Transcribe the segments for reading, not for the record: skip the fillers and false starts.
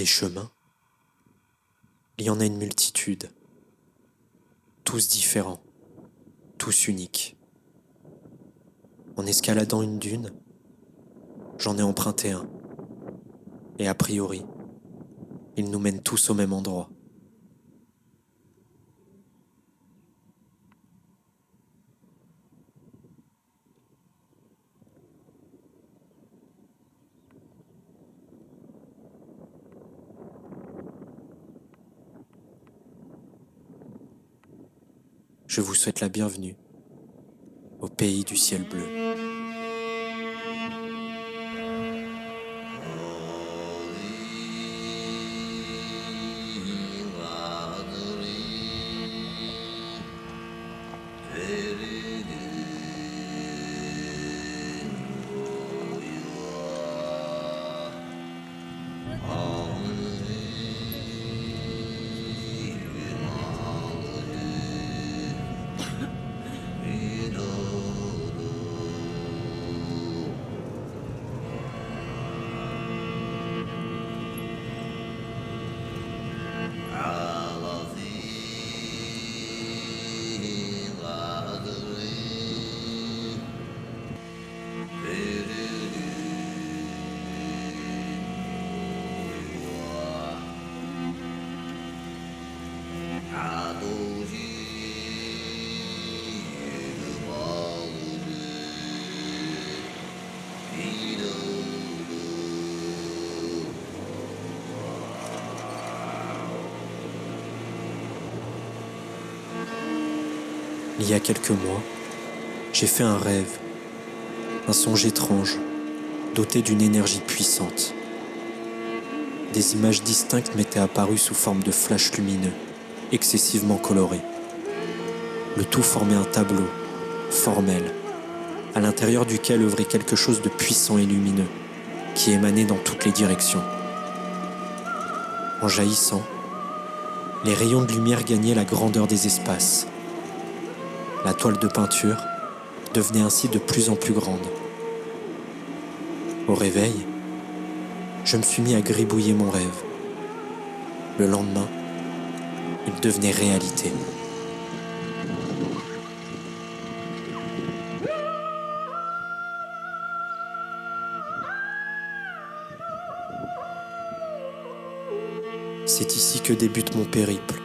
chemins, il y en a une multitude, tous différents, tous uniques. En escaladant une dune, j'en ai emprunté un, et a priori, ils nous mènent tous au même endroit. Je vous souhaite la bienvenue au pays du ciel bleu. Il y a quelques mois, j'ai fait un rêve, un songe étrange, doté d'une énergie puissante. Des images distinctes m'étaient apparues sous forme de flashs lumineux, excessivement colorés. Le tout formait un tableau, formel, à l'intérieur duquel œuvrait quelque chose de puissant et lumineux, qui émanait dans toutes les directions. En jaillissant, les rayons de lumière gagnaient la grandeur des espaces. La toile de peinture devenait ainsi de plus en plus grande. Au réveil, je me suis mis à gribouiller mon rêve. Le lendemain, il devenait réalité. C'est ici que débute mon périple,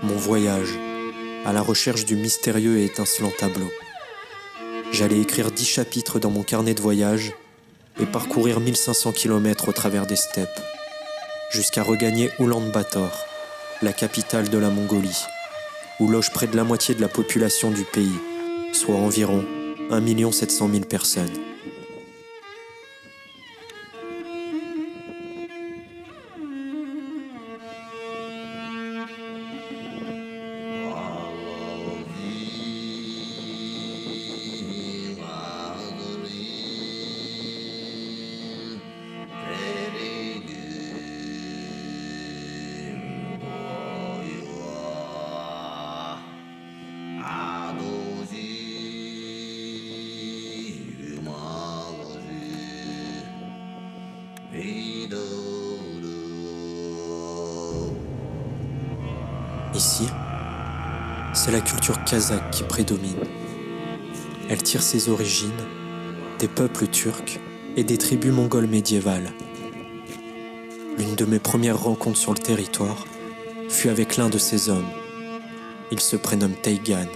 mon voyage, à la recherche du mystérieux et étincelant tableau. J'allais écrire 10 chapitres dans mon carnet de voyage et parcourir 1500 km au travers des steppes, jusqu'à regagner Oulan-Bator, la capitale de la Mongolie, où loge près de la moitié de la population du pays, soit environ 1 700 000 personnes. Ici, c'est la culture kazakh qui prédomine. Elle tire ses origines des peuples turcs et des tribus mongoles médiévales. L'une de mes premières rencontres sur le territoire fut avec l'un de ces hommes. Il se prénomme Teigan.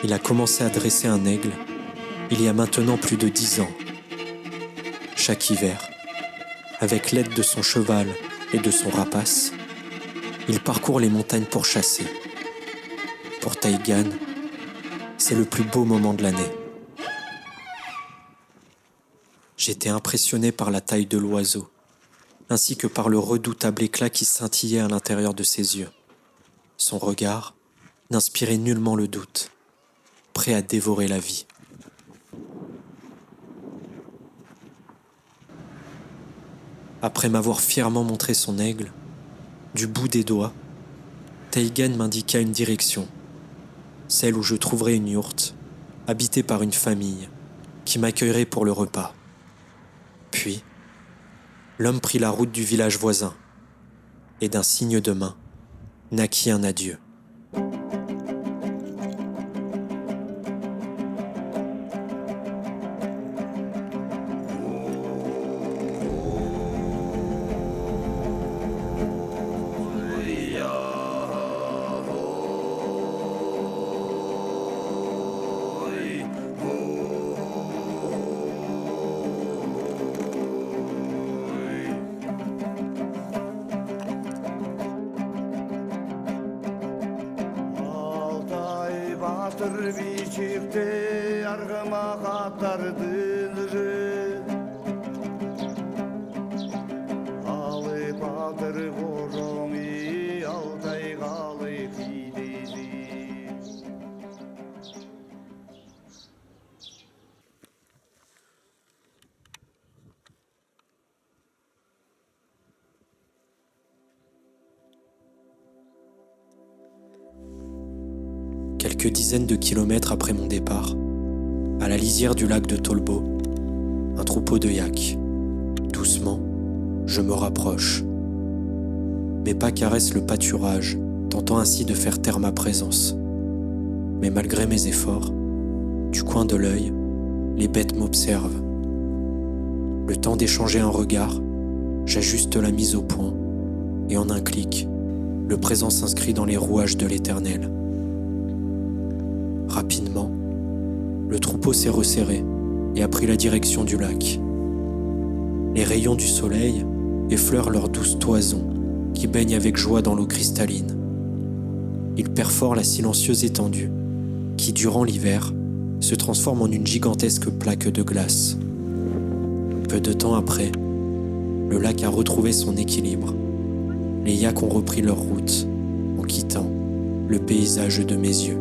Il a commencé à dresser un aigle il y a maintenant plus de 10 ans. Chaque hiver, avec l'aide de son cheval et de son rapace, il parcourt les montagnes pour chasser. Pour Teigan, c'est le plus beau moment de l'année. J'étais impressionné par la taille de l'oiseau, ainsi que par le redoutable éclat qui scintillait à l'intérieur de ses yeux. Son regard n'inspirait nullement le doute, prêt à dévorer la vie. Après m'avoir fièrement montré son aigle, du bout des doigts, Teigen m'indiqua une direction, celle où je trouverais une yourte, habitée par une famille, qui m'accueillerait pour le repas. Puis, l'homme prit la route du village voisin, et d'un signe de main, naquit un adieu. Батыр бичикте арғымақ аттардың жыры Алы батыр қожоми алтай қалы қидezi Quelques dizaines de kilomètres après mon départ, à la lisière du lac de Tolbo, un troupeau de yaks. Doucement, je me rapproche. Mes pas caressent le pâturage, tentant ainsi de faire taire ma présence. Mais malgré mes efforts, du coin de l'œil, les bêtes m'observent. Le temps d'échanger un regard, j'ajuste la mise au point, et en un clic, le présent s'inscrit dans les rouages de l'Éternel. Rapidement, le troupeau s'est resserré et a pris la direction du lac. Les rayons du soleil effleurent leurs douces toisons qui baignent avec joie dans l'eau cristalline. Ils perforent la silencieuse étendue qui, durant l'hiver, se transforme en une gigantesque plaque de glace. Peu de temps après, le lac a retrouvé son équilibre. Les yaks ont repris leur route en quittant le paysage de mes yeux.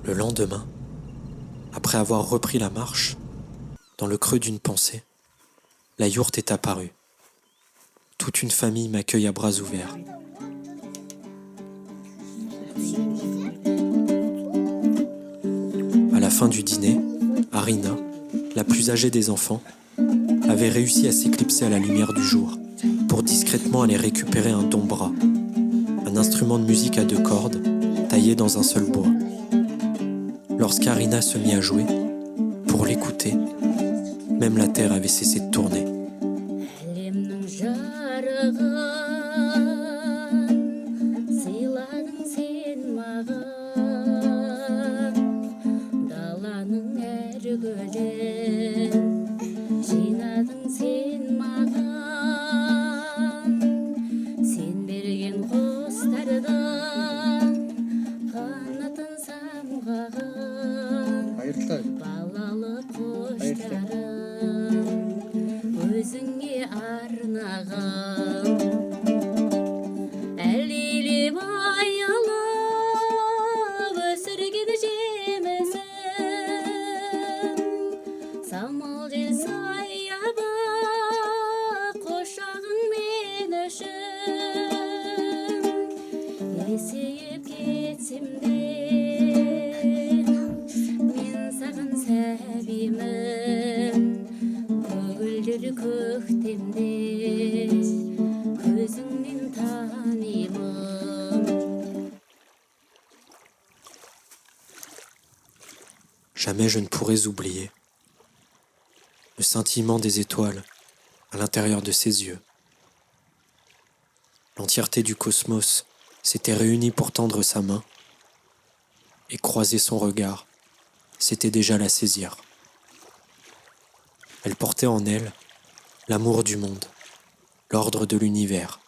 Le lendemain, après avoir repris la marche, dans le creux d'une pensée, la yourte est apparue. Toute une famille m'accueille à bras ouverts. À la fin du dîner, Arina, la plus âgée des enfants, avait réussi à s'éclipser à la lumière du jour pour discrètement aller récupérer un dombra, un instrument de musique à 2 cordes taillé dans un seul bois. Lorsqu'Arina se mit à jouer, pour l'écouter, même la terre avait cessé de tourner. Өзіңе арнаған әлейлеп аялап өсірген жемісін самал жел саяба құшағың мен үшін есейіп кетсем де мен саған сәбимін көктемде көзіңнен танимын. Jamais je ne pourrais oublier le scintillement des étoiles à l'intérieur de ses yeux. L'entièreté du cosmos s'était réunie pour tendre sa main, et croiser son regard, c'était déjà la saisir. Elle portait en elle l'amour du monde, l'ordre de l'univers.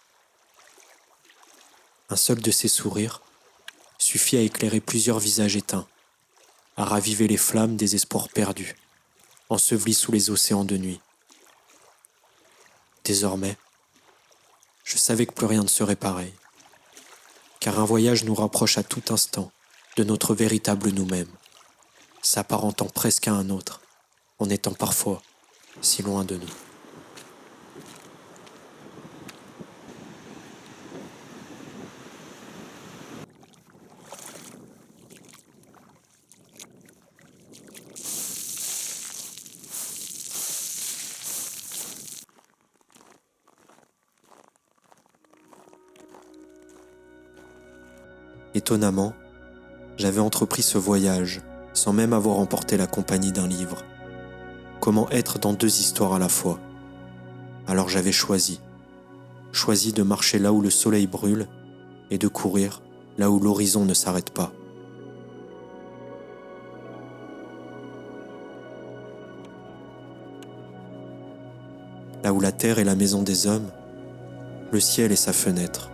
Un seul de ses sourires suffit à éclairer plusieurs visages éteints à raviver les flammes des espoirs perdus, ensevelis sous les océans de nuit. Désormais, je savais que plus rien ne serait pareil, car un voyage nous rapproche à tout instant de notre véritable nous-mêmes, s'apparentant presque à un autre, en étant parfois si loin de nous. Étonnamment, j'avais entrepris ce voyage sans même avoir emporté la compagnie d'un livre. Comment être dans deux histoires à la fois? Alors j'avais choisi de marcher là où le soleil brûle et de courir là où l'horizon ne s'arrête pas. Là où la terre est la maison des hommes, le ciel est sa fenêtre.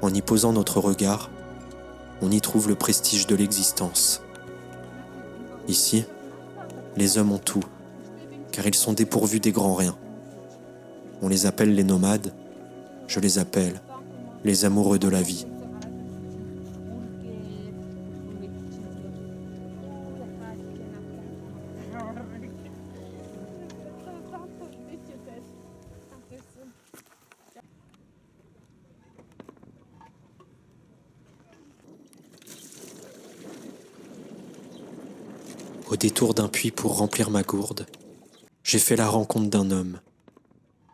En y posant notre regard, on y trouve le prestige de l'existence. Ici, les hommes ont tout, car ils sont dépourvus des grands riens. On les appelle les nomades, je les appelle les amoureux de la vie. Au détour d'un puits pour remplir ma gourde, j'ai fait la rencontre d'un homme.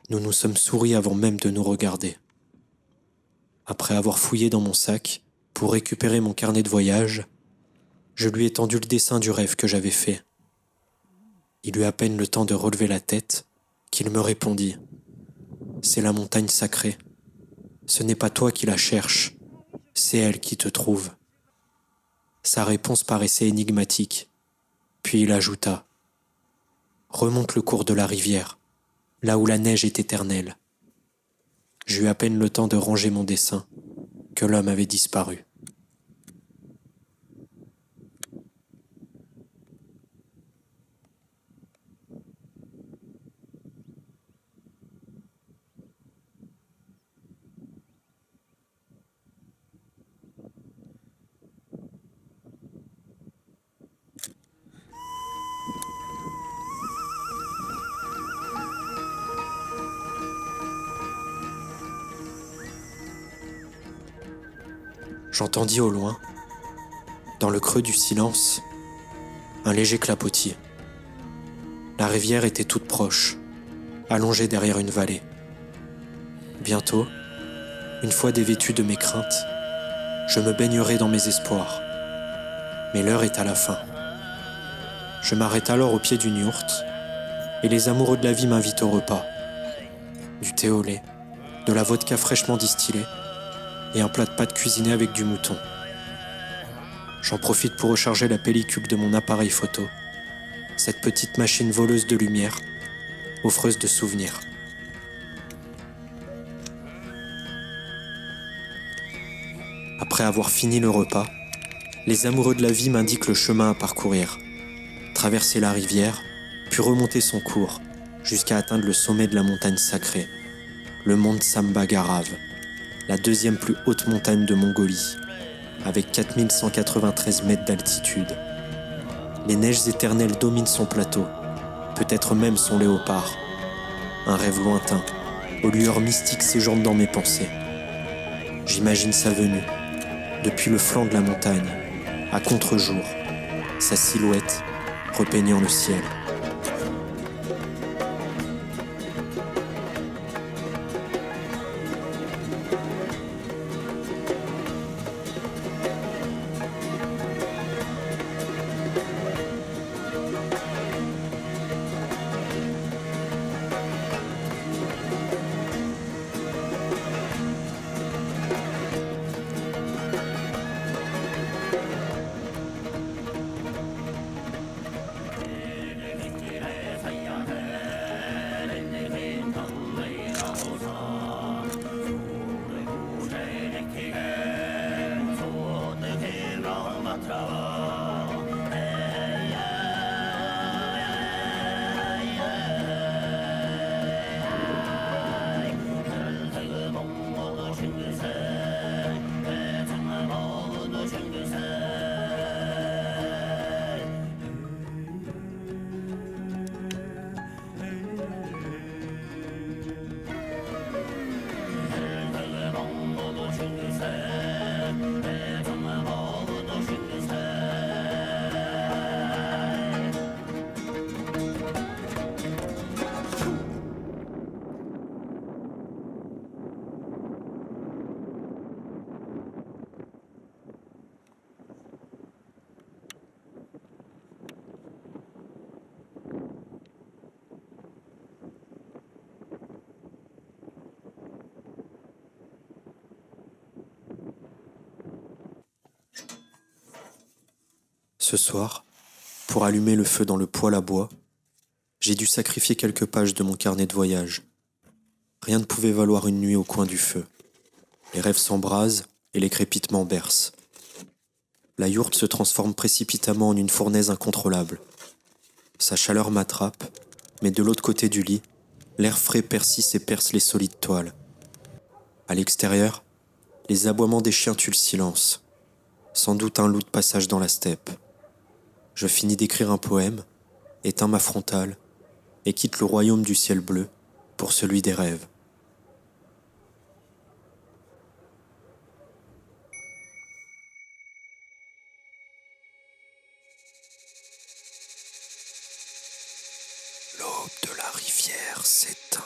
Nous nous sommes souris avant même de nous regarder. Après avoir fouillé dans mon sac pour récupérer mon carnet de voyage, je lui ai tendu le dessin du rêve que j'avais fait. Il eut à peine le temps de relever la tête qu'il me répondit « C'est la montagne sacrée. Ce n'est pas toi qui la cherches, c'est elle qui te trouve. » Sa réponse paraissait énigmatique. Puis il ajouta « Remonte le cours de la rivière, là où la neige est éternelle. » J'eus à peine le temps de ranger mon dessin que l'homme avait disparu. J'entendis au loin, dans le creux du silence, un léger clapotis. La rivière était toute proche, allongée derrière une vallée. Bientôt, une fois dévêtu de mes craintes, je me baignerai dans mes espoirs. Mais l'heure est à la fin. Je m'arrête alors au pied d'une yourte, et les amoureux de la vie m'invitent au repas. Du thé au lait, de la vodka fraîchement distillée, et un plat de pâtes cuisiné avec du mouton. J'en profite pour recharger la pellicule de mon appareil photo, cette petite machine voleuse de lumière, offreuse de souvenirs. Après avoir fini le repas, les amoureux de la vie m'indiquent le chemin à parcourir, traverser la rivière, puis remonter son cours, jusqu'à atteindre le sommet de la montagne sacrée, le mont Sambagarav, la deuxième plus haute montagne de Mongolie, avec 4193 mètres d'altitude. Les neiges éternelles dominent son plateau, peut-être même son léopard. Un rêve lointain, aux lueurs mystiques séjourne dans mes pensées. J'imagine sa venue, depuis le flanc de la montagne, à contre-jour, sa silhouette repeignant le ciel. Ce soir, pour allumer le feu dans le poêle à bois, j'ai dû sacrifier quelques pages de mon carnet de voyage. Rien ne pouvait valoir une nuit au coin du feu. Les rêves s'embrasent et les crépitements bercent. La yourte se transforme précipitamment en une fournaise incontrôlable. Sa chaleur m'attrape, mais de l'autre côté du lit, l'air frais persiste et perce les solides toiles. À l'extérieur, les aboiements des chiens tuent le silence. Sans doute un loup de passage dans la steppe. Je finis d'écrire un poème, éteins ma frontale et quitte le royaume du ciel bleu pour celui des rêves. L'aube de la rivière s'éteint,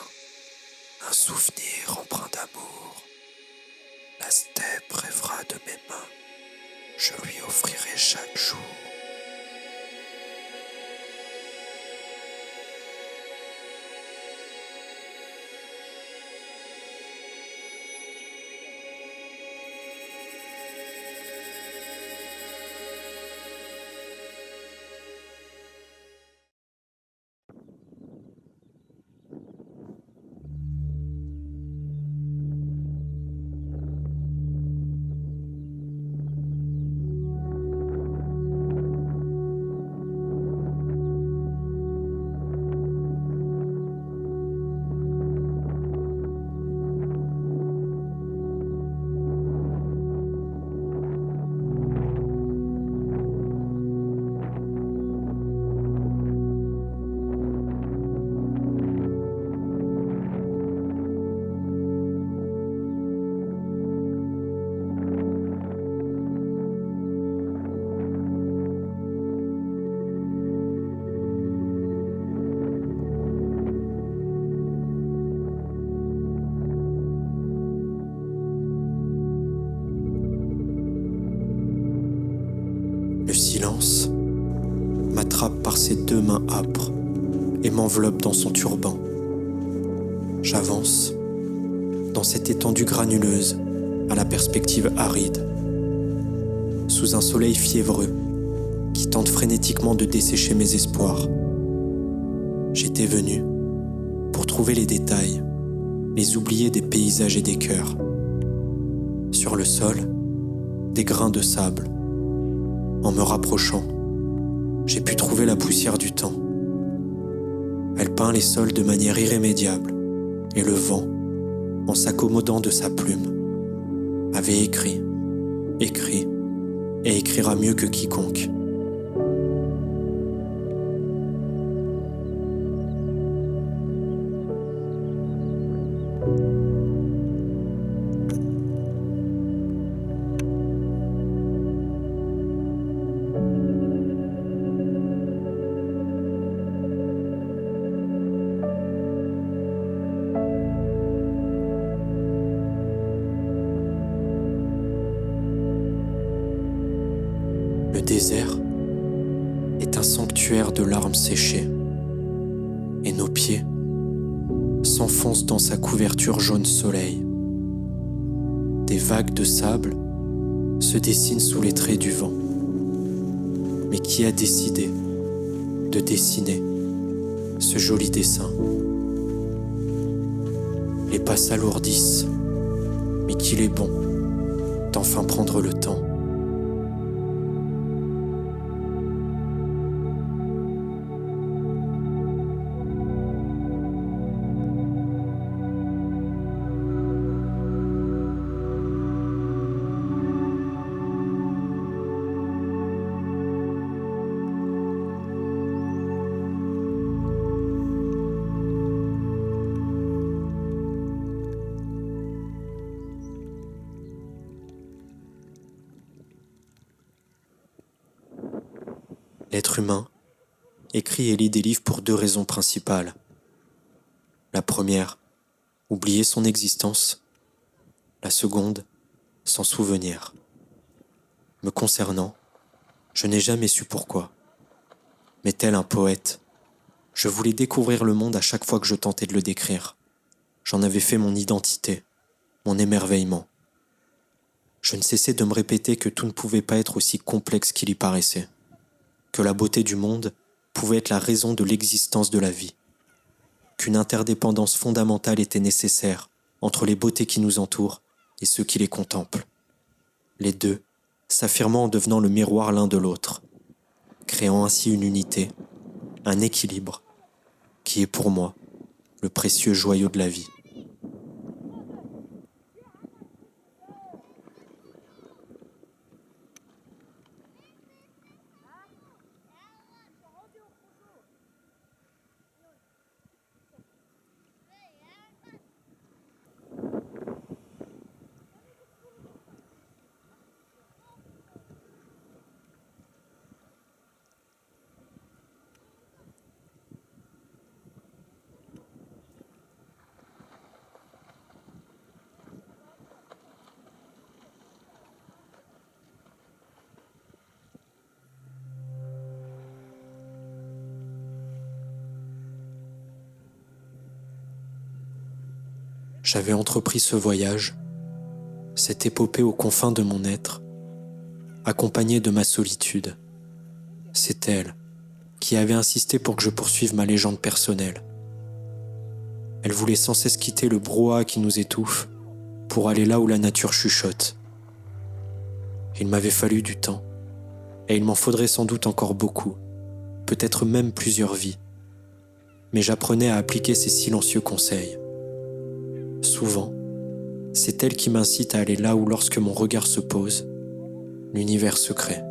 un souvenir empreint d'amour. La steppe rêvera de mes mains, je lui offrirai chaque jour. Le silence m'attrape par ses deux mains âpres et m'enveloppe dans son turban. J'avance dans cette étendue granuleuse à la perspective aride, sous un soleil fiévreux qui tente frénétiquement de dessécher mes espoirs. J'étais venu pour trouver les détails, les oubliés des paysages et des cœurs. Sur le sol, des grains de sable. En me rapprochant, j'ai pu trouver la poussière du temps. Elle peint les sols de manière irrémédiable, et le vent, en s'accommodant de sa plume, avait écrit et écrira mieux que quiconque. Le désert est un sanctuaire de larmes séchées, et nos pieds s'enfoncent dans sa couverture jaune soleil. Des vagues de sable se dessinent sous les traits du vent. Mais qui a décidé de dessiner ce joli dessin? Les pas s'alourdissent, mais qu'il est bon d'enfin prendre le temps. L'être humain écrit et lit des livres pour deux raisons principales. La première, oublier son existence. La seconde, s'en souvenir. Me concernant, je n'ai jamais su pourquoi. Mais tel un poète, je voulais découvrir le monde à chaque fois que je tentais de le décrire. J'en avais fait mon identité, mon émerveillement. Je ne cessais de me répéter que tout ne pouvait pas être aussi complexe qu'il y paraissait. que la beauté du monde pouvait être la raison de l'existence de la vie, qu'une interdépendance fondamentale était nécessaire entre les beautés qui nous entourent et ceux qui les contemplent, les deux s'affirmant en devenant le miroir l'un de l'autre, créant ainsi une unité, un équilibre, qui est pour moi le précieux joyau de la vie. J'avais entrepris ce voyage, cette épopée aux confins de mon être, accompagnée de ma solitude. C'est elle qui avait insisté pour que je poursuive ma légende personnelle. Elle voulait sans cesse quitter le brouhaha qui nous étouffe pour aller là où la nature chuchote. Il m'avait fallu du temps, et il m'en faudrait sans doute encore beaucoup, peut-être même plusieurs vies. Mais j'apprenais à appliquer ces silencieux conseils. Souvent, c'est elle qui m'incite à aller là où, lorsque mon regard se pose, l'univers se crée.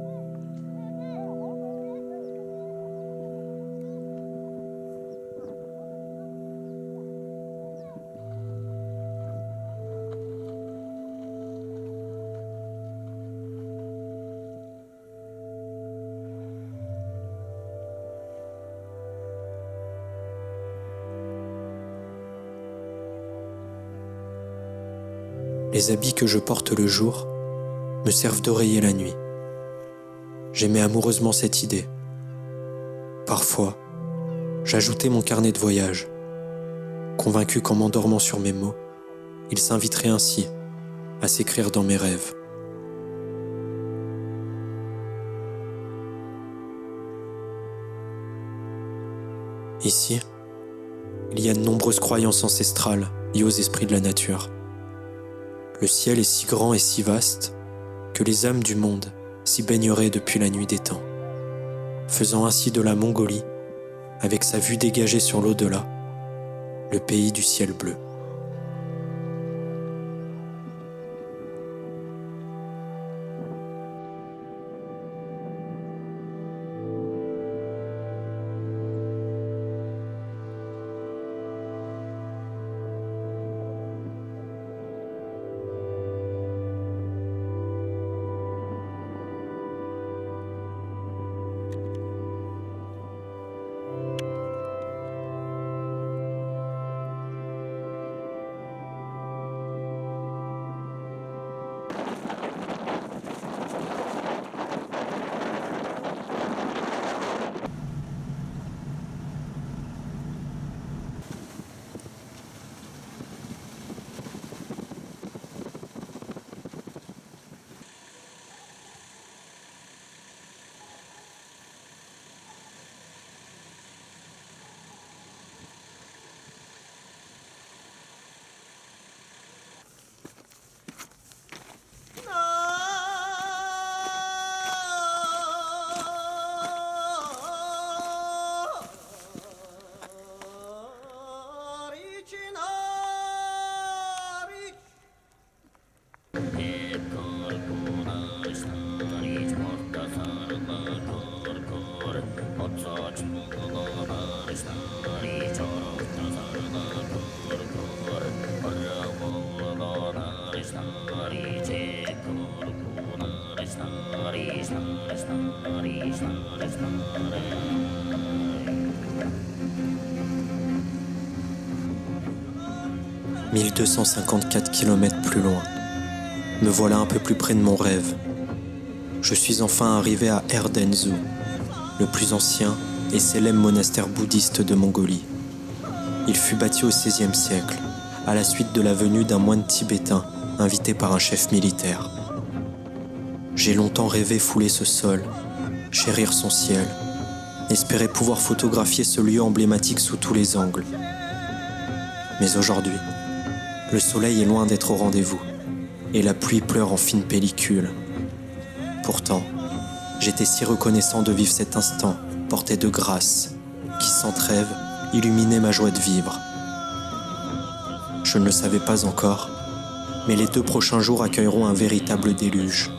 Les habits que je porte le jour me servent d'oreiller la nuit. J'aimais amoureusement cette idée. Parfois, j'ajoutais mon carnet de voyage, convaincu qu'en m'endormant sur mes mots, il s'inviterait ainsi à s'écrire dans mes rêves. Ici, il y a de nombreuses croyances ancestrales liées aux esprits de la nature. Le ciel est si grand et si vaste que les âmes du monde s'y baigneraient depuis la nuit des temps, faisant ainsi de la Mongolie, avec sa vue dégagée sur l'au-delà, le pays du ciel bleu. « 1254 km plus loin. Me voilà un peu plus près de mon rêve. Je suis enfin arrivé à Erdenzu, le plus ancien et célèbre monastère bouddhiste de Mongolie. Il fut bâti au XVIe siècle, à la suite de la venue d'un moine tibétain invité par un chef militaire. J'ai longtemps rêvé fouler ce sol, chérir son ciel, espérer pouvoir photographier ce lieu emblématique sous tous les angles. Mais aujourd'hui, le soleil est loin d'être au rendez-vous et la pluie pleure en fine pellicule. Pourtant, j'étais si reconnaissant de vivre cet instant porté de grâce qui, sans trêve, illuminait ma joie de vivre. Je ne le savais pas encore, mais les 2 prochains jours accueilleront un véritable déluge.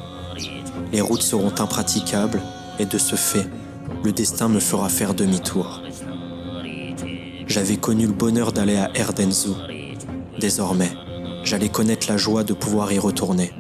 Les routes seront impraticables et de ce fait, le destin me fera faire demi-tour. J'avais connu le bonheur d'aller à Erdenzu. Désormais, j'allais connaître la joie de pouvoir y retourner.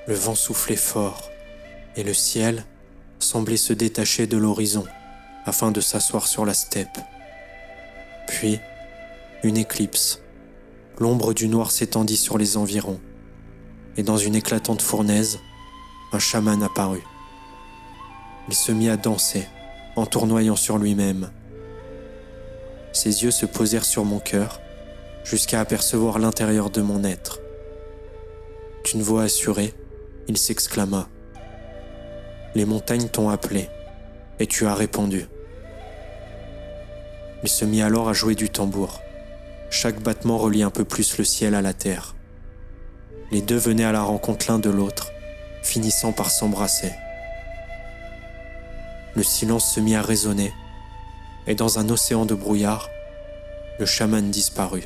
Le vent soufflait fort et le ciel semblait se détacher de l'horizon afin de s'asseoir sur la steppe. Puis, une éclipse. L'ombre du noir s'étendit sur les environs et dans une éclatante fournaise, un chaman apparut. Il se mit à danser en tournoyant sur lui-même. Ses yeux se posèrent sur mon cœur jusqu'à apercevoir l'intérieur de mon être. D'une voix assurée, il s'exclama : « Les montagnes t'ont appelé, et tu as répondu. » Il se mit alors à jouer du tambour. Chaque battement reliait un peu plus le ciel à la terre. Les 2 venaient à la rencontre l'un de l'autre, finissant par s'embrasser. Le silence se mit à résonner, et dans un océan de brouillard, le chaman disparut.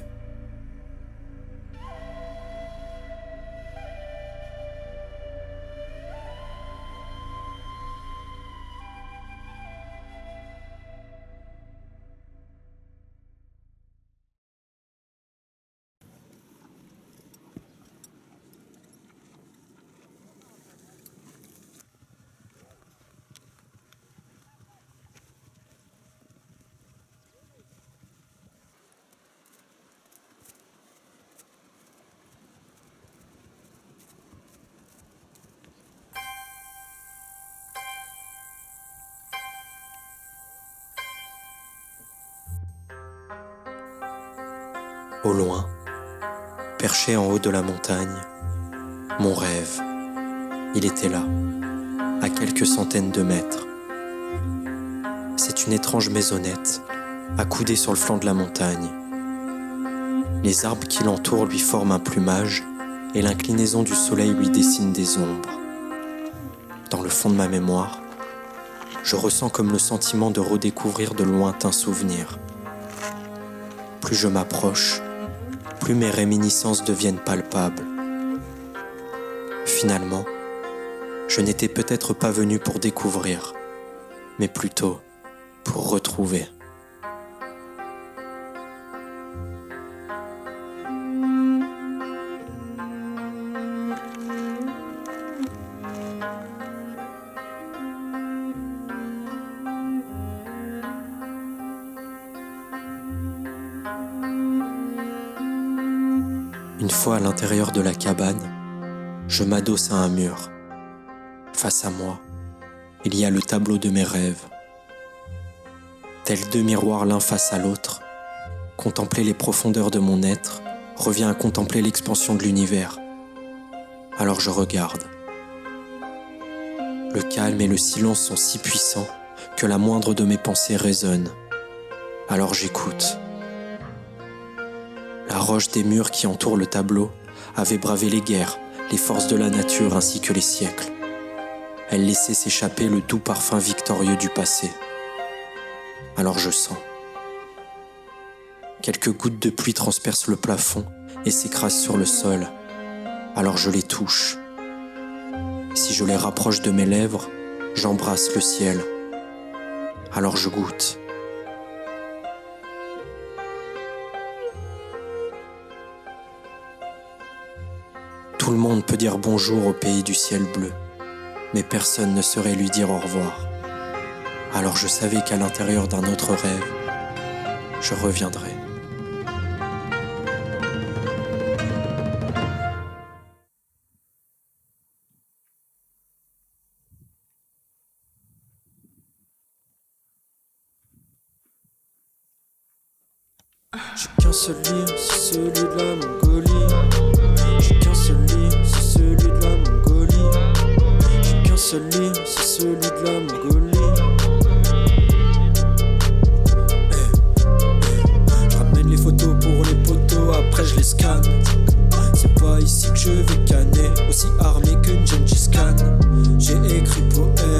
Au loin, perché en haut de la montagne, mon rêve, il était là, à quelques centaines de mètres. C'est une étrange maisonnette, accoudée sur le flanc de la montagne. Les arbres qui l'entourent lui forment un plumage et l'inclinaison du soleil lui dessine des ombres. Dans le fond de ma mémoire, je ressens comme le sentiment de redécouvrir de lointains souvenirs. Plus je m'approche, plus mes réminiscences deviennent palpables. Finalement, je n'étais peut-être pas venu pour découvrir, mais plutôt pour retrouver. Une fois à l'intérieur de la cabane, je m'adosse à un mur. Face à moi, il y a le tableau de mes rêves. Tels deux miroirs l'un face à l'autre, contempler les profondeurs de mon être revient à contempler l'expansion de l'univers. Alors je regarde. Le calme et le silence sont si puissants que la moindre de mes pensées résonne. Alors j'écoute. La roche des murs qui entourent le tableau avait bravé les guerres, les forces de la nature ainsi que les siècles. Elle laissait s'échapper le doux parfum victorieux du passé. Alors je sens. Quelques gouttes de pluie transpercent le plafond et s'écrasent sur le sol. Alors je les touche. Si je les rapproche de mes lèvres, j'embrasse le ciel. Alors je goûte. Tout le monde peut dire bonjour au pays du ciel bleu, mais personne ne saurait lui dire au revoir. Alors je savais qu'à l'intérieur d'un autre rêve, je reviendrai. J'ai qu'un seul lit, c'est celui de la Mongolie. J'ai qu'un seul lit, c'est celui de la Mongolie. J'ai qu'un seul lit, c'est celui de la Mongolie. Je ramène les photos pour les poteaux, après je les scanne. C'est pas ici que je vais canner, aussi armé qu'une Gengis Khan. J'ai écrit poème